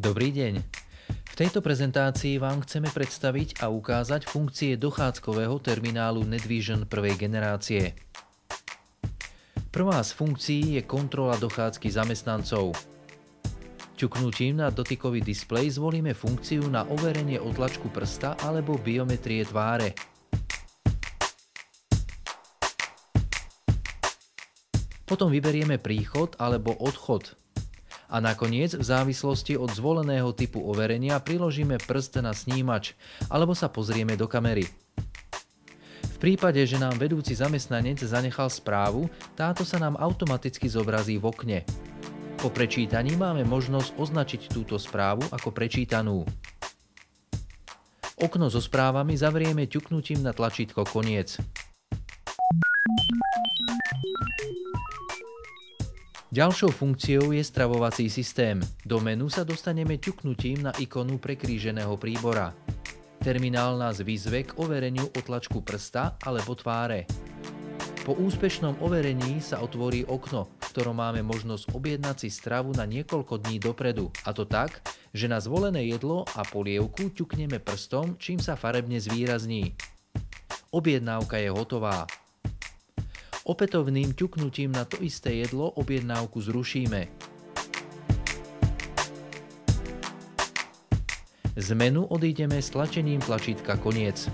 Dobrý deň. V tejto prezentácii vám chceme predstaviť a ukázať funkcie dochádzkového terminálu NetVision prvej generácie. Prvá z funkcií je kontrola dochádzky zamestnancov. Ťuknutím na dotykový displej zvolíme funkciu na overenie otlačku prsta alebo biometrie tváre. Potom vyberieme príchod alebo odchod. A nakoniec, v závislosti od zvoleného typu overenia, priložíme prst na snímač alebo sa pozrieme do kamery. V prípade, že nám vedúci zamestnanec zanechal správu, táto sa nám automaticky zobrazí v okne. Po prečítaní máme možnosť označiť túto správu ako prečítanú. Okno so správami zavrieme ťuknutím na tlačítko Koniec. Ďalšou funkciou je stravovací systém. Do menu sa dostaneme ťuknutím na ikonu prekríženého príbora. Terminál nás vyzve k overeniu otlačku prsta alebo tváre. Po úspešnom overení sa otvorí okno, v ktorom máme možnosť objednať si stravu na niekoľko dní dopredu, a to tak, že na zvolené jedlo a polievku ťukneme prstom, čím sa farebne zvýrazní. Objednávka je hotová. Opätovným ťuknutím na to isté jedlo objednávku zrušíme. Z menu odídeme s tlačením tlačítka Koniec.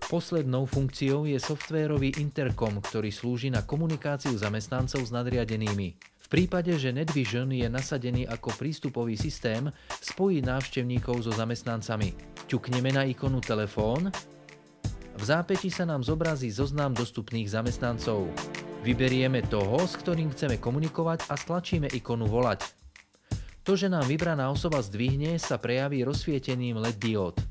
Poslednou funkciou je softvérový interkom, ktorý slúži na komunikáciu zamestnancov s nadriadenými. V prípade, že NetVision je nasadený ako prístupový systém, spojí návštevníkov so zamestnancami. Ťukneme na ikonu Telefón. V zápäti sa nám zobrazí zoznam dostupných zamestnancov. Vyberieme toho, s ktorým chceme komunikovať, a stlačíme ikonu Volať. To, že nám vybraná osoba zdvihne, sa prejaví rozsvietením LED diód.